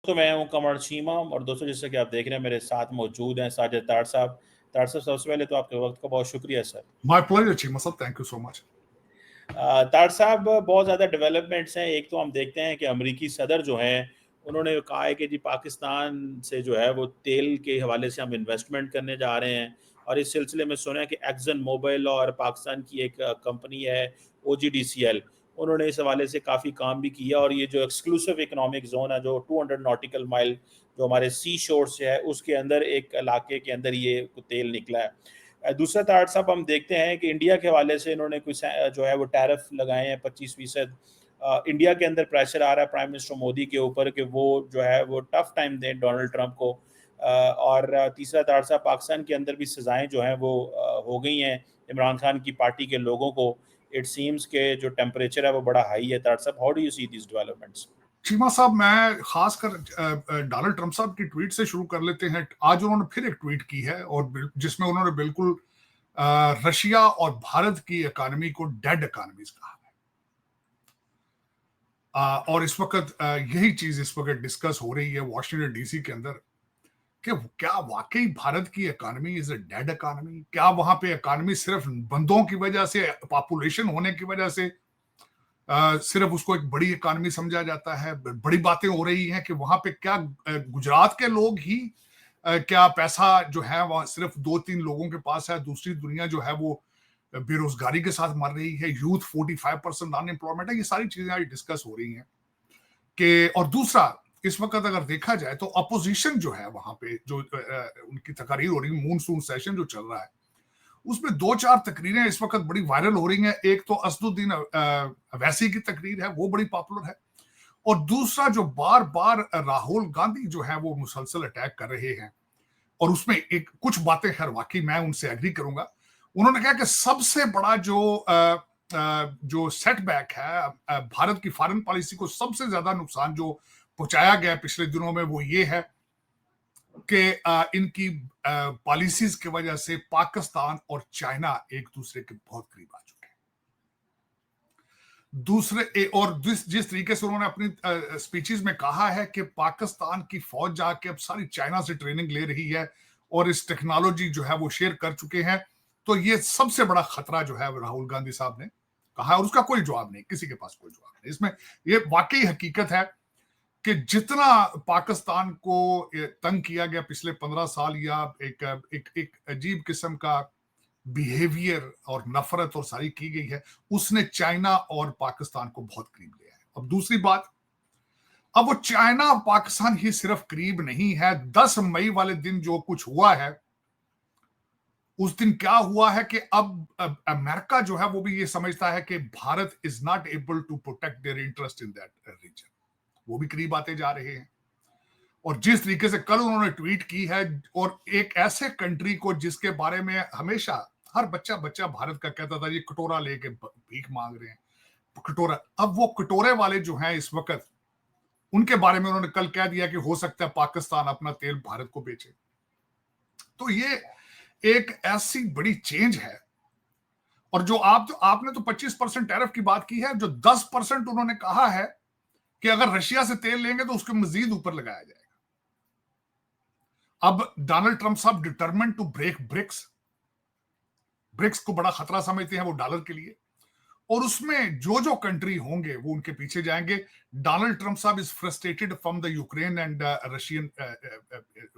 तो मैं हूँ कमर चीमा और दोस्तों जैसे कि आप देख रहे हैं मेरे साथ मौजूद हैं साजिद तार साहब। तार साहब सबसे पहले तो आपके वक्त का बहुत शुक्रिया sir. My pleasure, Chima sir. Thank you so much. तार साहब बहुत ज़्यादा डेवलपमेंट्स हैं। एक तो हम देखते हैं कि अमेरिकी सदर जो हैं उन्होंने कहा है कि जी पाकिस्तान से जो है वो तेल के हवाले से हम इन्वेस्टमेंट करने जा रहे हैं और इस सिलसिले में सुना है कि एक्सन मोबिल और पाकिस्तान की एक कंपनी है OGDCL, उन्होंने इस हवाले से काफ़ी काम भी किया और ये जो एक्सक्लूसिव इकोनॉमिक जोन है जो 200 नॉटिकल माइल जो हमारे सी शोर से है उसके अंदर एक इलाके के अंदर ये तेल निकला है। दूसरा तार साहब हम देखते हैं कि इंडिया के हवाले से इन्होंने कुछ जो है वो टैरिफ लगाए हैं 25%। इंडिया के अंदर प्रेशर आ रहा है प्राइम मिनिस्टर मोदी के ऊपर कि वो जो है वो टफ टाइम दें डोनाल्ड ट्रंप को। और तीसरा तार साहब पाकिस्तान के अंदर भी सज़ाएं जो हैं वो हो गई हैं इमरान खान की पार्टी के लोगों को। इट सीम्स के जो टेम्परेचर है वो बड़ा हाई है। तार साहब how do you see this developments? Cheema साहब, मैं खासकर डोनाल्ड ट्रंप साहब की ट्वीट से शुरू कर लेते हैं। आज उन्होंने फिर एक ट्वीट की है और जिसमें उन्होंने बिल्कुल रशिया और भारत की इकोनॉमी को डेड इकोनॉमीज कहा है। और इस वक्त यही चीज इस वक्त डिस्कस हो रही है वॉशिंगटन डीसी के अंदर कि क्या वाकई भारत की economy is a dead economy? क्या वहां पे इकोनॉमी सिर्फ बंदों की वजह से, पॉपुलेशन होने की वजह से सिर्फ उसको एक बड़ी इकोनॉमी समझा जाता है? बड़ी बातें हो रही हैं कि वहां पे क्या गुजरात के लोग ही क्या पैसा जो है वह सिर्फ 2-3 लोगों के पास है, दूसरी दुनिया जो है वो बेरोजगारी के साथ मर रही है, यूथ 45% अनएम्प्लॉयमेंट है। ये सारी चीजें आज डिस्कस हो रही हैं कि, और दूसरा इस वक्त अगर देखा जाए तो अपोजिशन जो है वहां पे जो उनकी तकरीर हो रही है, मूनसून सेशन जो चल रहा है उसमें 2-4 तकरीरें इस वक्त बड़ी वायरल हो रही हैं। एक तो असदुद्दीन अवैसी की तकरीर है, वो बड़ी पॉपुलर है, और दूसरा जो बार बार राहुल गांधी जो है वो मुसलसल अटैक कर रहे हैं, और उसमें एक कुछ बातें खैर वाकई मैं उनसे एग्री करूंगा। उन्होंने कहा कि सबसे बड़ा जो सेटबैक है भारत की फॉरेन पॉलिसी को, सबसे ज्यादा नुकसान जो पहुंचाया गया पिछले दिनों में वो ये है कि इनकी पॉलिसीज की वजह से पाकिस्तान और चाइना एक दूसरे के बहुत करीब आ चुके हैं। दूसरे और जिस तरीके से उन्होंने अपनी स्पीचेस में कहा है कि पाकिस्तान की फौज जाके अब सारी चाइना से ट्रेनिंग ले रही है और इस टेक्नोलॉजी जो है वो शेयर कर चुके हैं, तो ये सबसे बड़ा खतरा जो है राहुल गांधी साहब ने कहा, और उसका कोई जवाब नहीं, किसी के पास कोई जवाब नहीं। इसमें ये वाकई हकीकत है कि जितना पाकिस्तान को तंग किया गया पिछले 15 साल, या एक अजीब किस्म का बिहेवियर और नफरत और सारी की गई है, उसने चाइना और पाकिस्तान को बहुत करीब लिया है। अब दूसरी बात, अब वो चाइना और पाकिस्तान ही सिर्फ करीब नहीं है। 10 मई वाले दिन जो कुछ हुआ है, उस दिन क्या हुआ है कि अब अमेरिका जो है वो भी ये समझता है कि Bharat is not able to protect their interest in that region. वो भी करीब आते जा रहे हैं। और जिस तरीके से कल उन्होंने ट्वीट की है, और एक ऐसे कंट्री को जिसके बारे में हमेशा हर बच्चा भारत का कहता था ये कटोरा लेके भीख मांग रहे हैं, कटोरा, अब वो कटोरे वाले जो हैं इस वक्त, उनके बारे में उन्होंने कल कह दिया कि हो सकता है पाकिस्तान अपना तेल भारत को बेचे। तो ये एक ऐसी बड़ी चेंज है। और जो आपने तो 25% टैरिफ की बात की है, जो 10% उन्होंने कहा है कि अगर रशिया से तेल लेंगे तो उसको मजीद ऊपर लगाया जाएगा। अब डोनाल्ड ट्रंप साहब डिटरमिन्ड टू ब्रेक ब्रिक्स को बड़ा खतरा समझते हैं वो डॉलर के लिए, और उसमें जो कंट्री होंगे वो उनके पीछे जाएंगे। डोनाल्ड ट्रंप साहब is frustrated from the Ukraine and Russian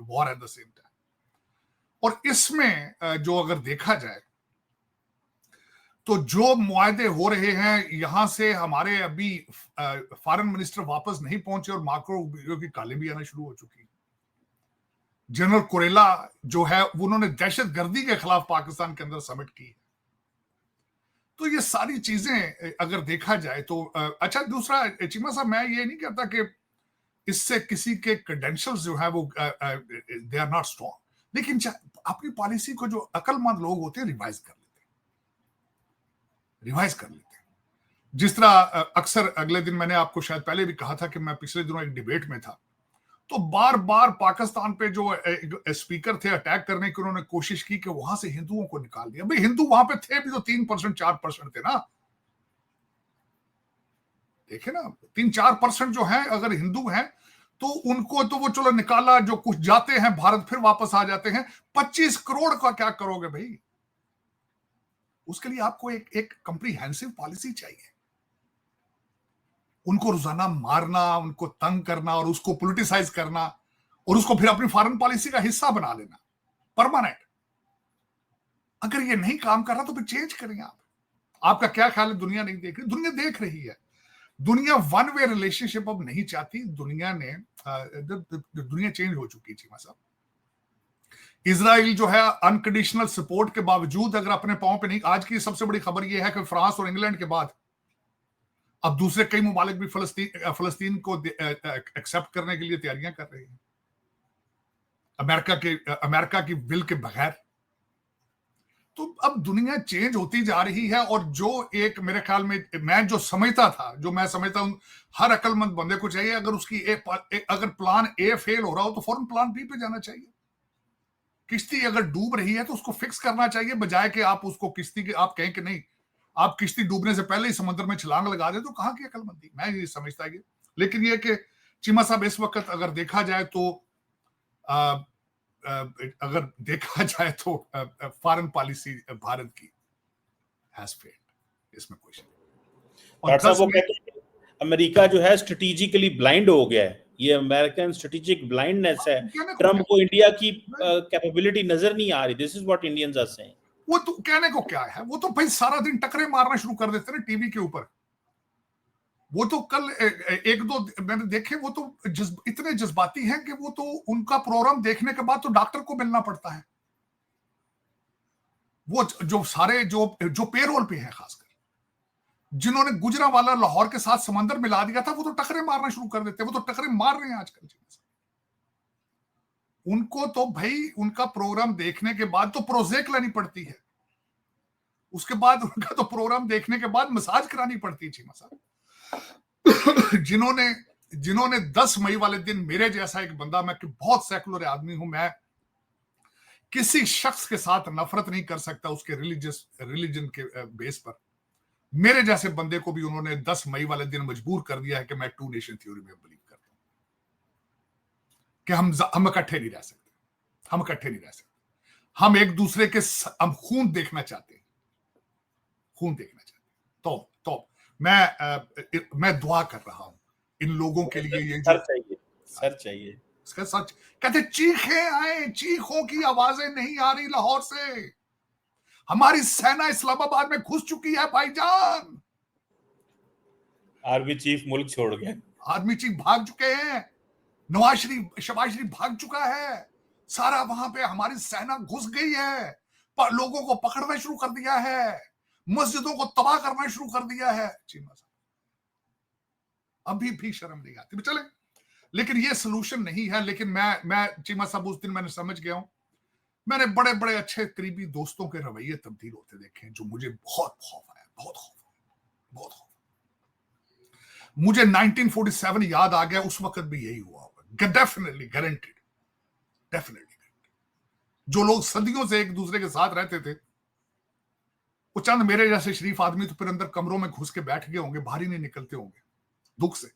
war at the same time. और इसमें जो अगर देखा जाए तो जो मुआहदे हो रहे हैं, यहां से हमारे अभी फॉरेन मिनिस्टर वापस नहीं पहुंचे और मार्को रूबियो की कालें भी आना शुरू हो चुकी। जनरल कुरेला जो है उन्होंने दहशतगर्दी के खिलाफ पाकिस्तान के अंदर समिट की। तो ये सारी चीजें अगर देखा जाए तो अच्छा, दूसरा चीमा साहब, मैं ये नहीं कहता कि इससे किसी के क्रेडेंशियल्स जो है वो दे आर नॉट स्ट्रॉन्ग, लेकिन अपनी पॉलिसी को जो अक्लमंद लोग होते हैं रिवाइज कर लेते हैं। जिस तरह अक्सर अगले दिन मैंने आपको शायद पहले भी कहा था कि मैं पिछले दिनों एक डिबेट में था, तो बार बार पाकिस्तान पे जो स्पीकर थे अटैक करने की उन्होंने कोशिश की कि वहां से हिंदुओं को निकाल दिया। भाई हिंदू वहां पे थे भी तो 3% 4% थे ना, देखे ना, 3-4% जो है अगर हिंदू हैं तो उनको तो वो चलो निकाला, जो कुछ जाते हैं भारत फिर वापस आ जाते हैं। 25 करोड़ का क्या करोगे भाई? उसके लिए आपको एक कंप्रीहेंसिव पॉलिसी चाहिए। उनको रोजाना मारना, उनको तंग करना और उसको पॉलिटिसाइज करना और उसको फिर अपनी फॉरेन पॉलिसी का हिस्सा बना लेना परमानेंट। अगर ये नहीं काम कर रहा तो फिर चेंज करें आप। आपका क्या ख्याल है? दुनिया नहीं देख रही? दुनिया देख रही है। दुनिया वन वे रिलेशनशिप अब नहीं चाहती। दुनिया ने दुनिया चेंज हो चुकी है चीमा साहब। इजराइल जो है अनकंडीशनल सपोर्ट के बावजूद अगर अपने पांव पे नहीं, आज की सबसे बड़ी खबर यह है कि फ्रांस और इंग्लैंड के बाद अब दूसरे कई मुमालिक भी फलस्तीन को एक्सेप्ट करने के लिए तैयारियां कर रहे हैं, अमेरिका की विल के बगैर। तो अब दुनिया चेंज होती जा रही है। और जो एक मेरे ख्याल में मैं जो समझता हूं हर अक्लमंद बंदे को चाहिए, अगर उसकी अगर प्लान ए फेल हो रहा हो तो फौरन प्लान बी पे जाना चाहिए। किश्ती अगर डूब रही है तो उसको फिक्स करना चाहिए, बजाय कि आप उसको किश्ती के आप कहें कि नहीं, आप किश्ती डूबने से पहले ही समुद्र में छलांग लगा दे, तो कहां की अक्लमंदी? मैं ये समझता है। लेकिन ये कि चीमा साहब इस वक्त अगर देखा जाए तो फॉरेन पॉलिसी भारत की हैज फेल्ड, इसमें कोई डॉक्टर साहब वो कहते हैं कि अमेरिका जो है स्ट्रेटेजिकली ब्लाइंड हो गया है। ये अमेरिकन स्ट्रेटेजिक ब्लाइंडनेस है। ट्रम्प को इंडिया की कैपेबिलिटी नजर नहीं आ रही। This is what Indians are saying. वो तो कहने को क्या है, वो तो भाई सारा दिन टकरे मारना शुरू कर देते हैं टीवी के ऊपर। वो तो कल एक दो मैंने देखे, वो तो इतने जज्बाती हैं कि वो तो उनका प्रोग्राम देखने के बाद तो डॉक्टर को मिलना पड़ता है। वो जो सारे जो पेरोल पे हैं, खासकर जिन्होंने गुजरांवाला लाहौर के साथ समंदर मिला दिया था, वो तो टकरे मारना शुरू कर देते हैं। वो तो टकरे मार रहे हैं आजकल। उनको तो भाई उनका प्रोग्राम देखने के बाद तो प्रोजेक लेनी पड़ती है, उसके बाद उनका तो प्रोग्राम देखने के बाद मसाज करानी पड़ती है चीमा साहब। जिन्होंने 10 मई वाले दिन मेरे जैसा एक बंदा, मैं बहुत सेकुलर आदमी हूं, मैं किसी शख्स के साथ नफरत नहीं कर सकता उसके रिलीजन के बेस पर। मेरे जैसे बंदे को भी उन्होंने 10 मई वाले दिन मजबूर कर दिया है कि मैं 2 नेशन थ्योरी में बिलीव करता हूं, कि हम इकट्ठे नहीं रह सकते। हम इकट्ठे नहीं रह सकते। हम एक दूसरे के हम खून देखना चाहते हैं, खून देखना चाहते हैं। तो मैं दुआ कर रहा हूं इन लोगों के लिए। ये सर चाहिए इसका सच कहते, चीखें आए, चीखों की आवाजें नहीं आ रही लाहौर से। हमारी सेना इस्लामाबाद में घुस चुकी है भाईजान। आर्मी चीफ मुल्क छोड़ गए, आर्मी चीफ भाग चुके हैं, शहबाज शरीफ भाग चुका है, सारा वहां पे हमारी सेना घुस गई है, पर लोगों को पकड़ना शुरू कर दिया है, मस्जिदों को तबाह करना शुरू कर दिया है। चीमा साहब अभी भी शर्म नहीं आती। चले, लेकिन ये सोल्यूशन नहीं है। लेकिन मैं चीमा साहब उस दिन मैंने समझ गया हूं। मैंने बड़े बड़े अच्छे करीबी दोस्तों के रवैये तब्दील होते देखे हैं, जो मुझे बहुत खौफ आया, बहुत खौफ। मुझे 1947 याद आ गया, उस वक्त भी यही हुआ होगा, डेफिनेटली गारंटेड। जो लोग सदियों से एक दूसरे के साथ रहते थे, वो चंद मेरे जैसे शरीफ आदमी तो फिर अंदर कमरों में घुस के बैठ गए होंगे, बाहर ही नहीं निकलते होंगे दुख से।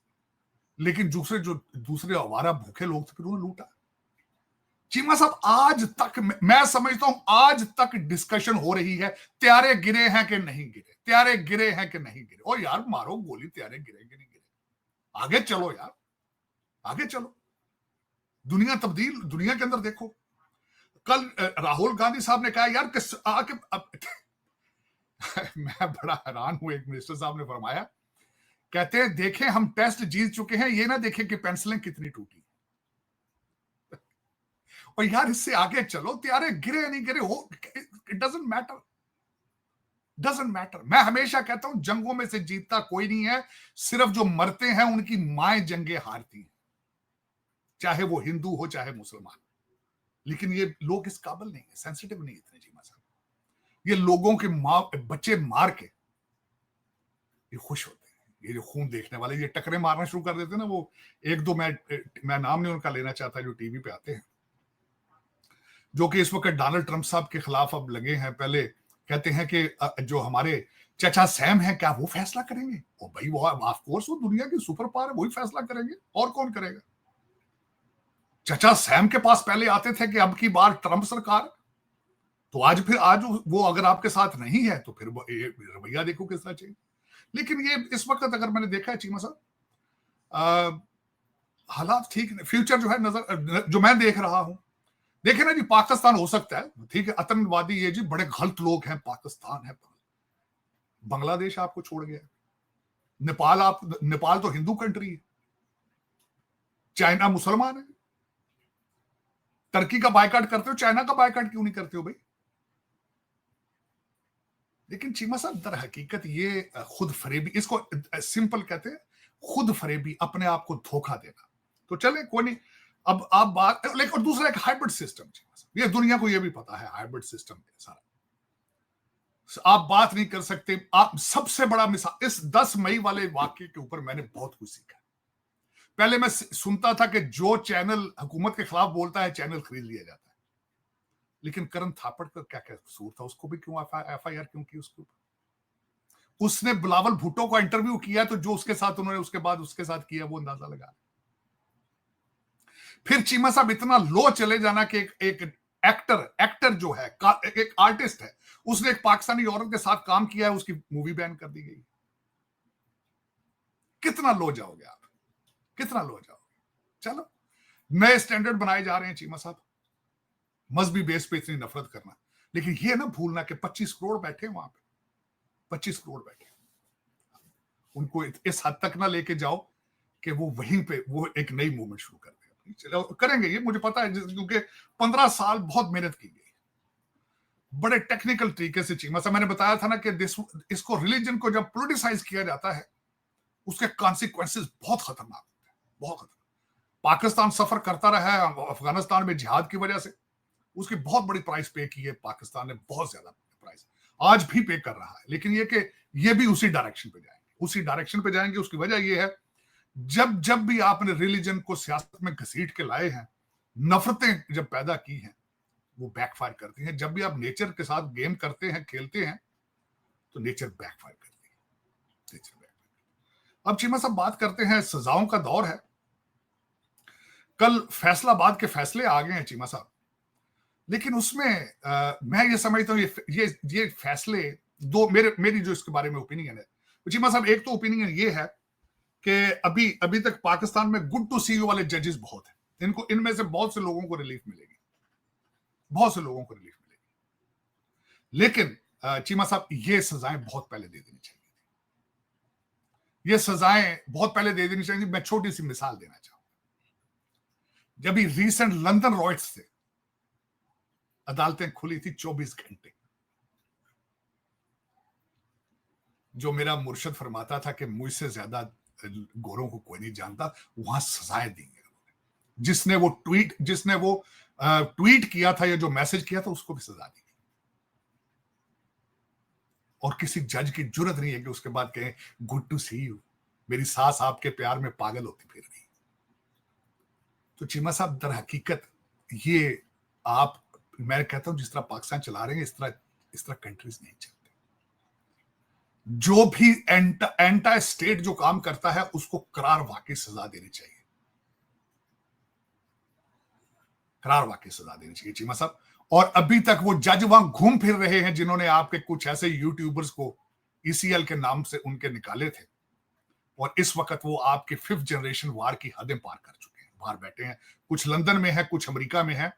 लेकिन दूसरे आवारा भूखे लोग थे, फिर उन्हें लूटा। चीमा साहब आज तक मैं समझता हूं, आज तक डिस्कशन हो रही है, त्यारे गिरे हैं कि नहीं गिरे, त्यारे गिरे हैं कि नहीं गिरे। और यार मारो गोली, त्यारे गिरे कि नहीं गिरे, आगे चलो यार, आगे चलो। दुनिया के अंदर देखो। कल राहुल गांधी साहब ने कहा यार मैं बड़ा हैरान हूं, एक मिनिस्टर साहब ने फरमाया, कहते हैं देखें हम टेस्ट जीत चुके हैं, ये ना देखें कि पेंसिलें कितनी टूटी। और यार इससे आगे चलो, त्यारे गिरे नहीं गिरे हो, इट डजंट मैटर। मैं हमेशा कहता हूं जंगों में से जीतता कोई नहीं है, सिर्फ जो मरते हैं उनकी माएं जंगे हारती हैं, चाहे वो हिंदू हो चाहे मुसलमान। लेकिन ये लोग इस काबिल नहीं है, सेंसिटिव नहीं इतने चीमा साहब। ये लोगों के बच्चे मार के ये खुश होते हैं। ये जो खून देखने वाले ये टकरे मारना शुरू कर देते हैं ना, वो एक दो मैं नाम नहीं उनका लेना चाहता, जो टीवी पे आते हैं, जो कि इस वक्त डोनाल्ड ट्रंप साहब के खिलाफ अब लगे हैं। पहले कहते हैं कि जो हमारे चाचा सैम हैं, क्या वो फैसला करेंगे? और भाई वो ऑफ कोर्स वो दुनिया की सुपर पावर है, वही फैसला करेंगे, और कौन करेगा? चचा सैम के पास पहले आते थे कि अब की बार ट्रंप सरकार, तो आज वो अगर आपके साथ नहीं है तो फिर रवैया देखो किस तरह चाहिए। लेकिन ये इस वक्त अगर मैंने देखा है चीमा साहब, हालात ठीक नहीं, फ्यूचर जो है नजर जो मैं देख रहा हूं, देखे ना जी, पाकिस्तान हो सकता है ठीक है, आतंकवादी ये जी बड़े गलत लोग हैं, पाकिस्तान है, बांग्लादेश आपको छोड़ गया, नेपाल तो हिंदू कंट्री है, चाइना मुसलमान है, टर्की का बायकॉट करते हो, चाइना का बायकॉट क्यों नहीं करते हो भाई? लेकिन चीमा साहब दर हकीकत ये खुद फरेबी, इसको सिंपल कहते हैं खुद फरेबी, अपने आप को धोखा देना। तो चले कोई नहीं, अब आप बात, और दूसरा एक हाइब्रिड सिस्टम, ये दुनिया को ये भी पता है हाइब्रिड सिस्टम है सारा, आप बात नहीं कर सकते। आप सबसे बड़ा मिसाल, इस 10 मई वाले वाक्य के ऊपर मैंने बहुत कुछ सीखा। पहले मैं सुनता था कि जो चैनल हुकूमत के खिलाफ बोलता है चैनल खरीद लिया जाता है, लेकिन करण थापड़ का क्या क्या कसूर था, उसको भी क्यों एफआईआर क्यों की उसके ऊपर? उसने बिलावल भुट्टो का इंटरव्यू किया, तो जो उसके साथ उन्होंने उसके बाद उसके साथ किया वो अंदाजा लगा। फिर चीमा साहब इतना लो चले जाना कि एक एक्टर जो है, एक आर्टिस्ट है, उसने एक पाकिस्तानी औरत के साथ काम किया है, उसकी मूवी बैन कर दी गई। कितना लो जाओगे आप, कितना लो जाओगे? चलो नए स्टैंडर्ड बनाए जा रहे हैं चीमा साहब, मजहबी बेस पे इतनी नफरत करना, लेकिन ये ना भूलना कि 25 करोड़ बैठे वहां पे, 25 करोड़ बैठे, उनको इस हद तक ना लेके जाओ कि वो वहीं पे वो एक नई मूवमेंट शुरू कर दे। चलो करेंगे, ये मुझे पता है, क्योंकि 15 साल बहुत मेहनत की गई बड़े टेक्निकल तरीके से। चीमा साहब मैंने बताया था ना कि इसको रिलीजन को जब पोलिटिसाइज किया जाता है उसके कॉन्सिक्वेंसेस बहुत खतरनाक होते हैं, बहुत खतरनाक। पाकिस्तान सफर करता रहा है अफगानिस्तान में जिहाद की वजह से, उसकी बहुत बड़ी प्राइस पे की है पाकिस्तान ने, बहुत ज्यादा प्राइस आज भी पे कर रहा है। लेकिन ये कि ये भी उसी डायरेक्शन पे जाएंगे, उसी डायरेक्शन पे जाएंगे। उसकी वजह ये है, जब भी आपने रिलीजन को सियासत में घसीट के लाए हैं, नफरतें जब पैदा की हैं, वो बैकफायर करती हैं। जब भी आप नेचर के साथ गेम करते हैं, खेलते हैं, तो नेचर बैकफायर करती है, नेचर बैकफायर। अब चीमा साहब बात करते हैं, सजाओं का दौर है। कल फैसलाबाद के फैसले आ गए हैं चीमा साहब, लेकिन उसमें मैं ये समझता हूँ ये फैसले दो, मेरी जो इसके बारे में ओपिनियन है चीमा साहब, एक तो ओपिनियन ये है कि अभी तक पाकिस्तान में गुड टू सी यू वाले जजेस बहुत हैं, इनमें से बहुत से लोगों को रिलीफ मिलेगी, बहुत से लोगों को रिलीफ मिलेगी। लेकिन चीमा साहब ये सजाएं बहुत पहले दे देनी चाहिए, ये सजाएं बहुत पहले दे देनी चाहिए। मैं छोटी सी मिसाल देना चाहूंगा, जब ये रीसेंट लंदन रॉयट्स थे, अदालतें खुली थी 24 घंटे। जो मेरा मुर्शद फरमाता था कि मुझसे ज्यादा गोरों को कोई नहीं जानता, वहां सजाएं दी गई। जिसने वो ट्वीट किया था या जो मैसेज किया था, उसको भी सजा दी गई। और किसी जज की जुर्रत नहीं है कि उसके बाद कहें गुड टू सी यू, मेरी सास आपके प्यार में पागल होती फिर रही। तो चीमा साहब दर हकीकत ये आप, मैं कहता हूं जिस तरह पाकिस्तान चला रहे हैं इस तरह कंट्रीज नहीं चलते। जो भी एंटा स्टेट जो काम करता है उसको करार वाकई सजा देनी चाहिए, करार वाकई सजा देनी चाहिए चीमा साहब। और अभी तक वो जज वहां घूम फिर रहे हैं जिन्होंने आपके कुछ ऐसे यूट्यूबर्स को ईसीएल के नाम से उनके निकाले थे, और इस वक्त वो आपके 5th जनरेशन वार की हदें पार कर चुके हैं, बाहर बैठे हैं, कुछ लंदन में है, कुछ अमेरिका में है।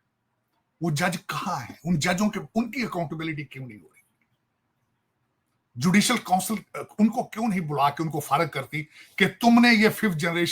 वो जज कहां है? उन जजों के उनकी अकाउंटेबिलिटी क्यों नहीं हो रही? जुडिशियल काउंसिल उनको क्यों नहीं बुला के उनको फारग करती कि तुमने ये 5th जनरेशन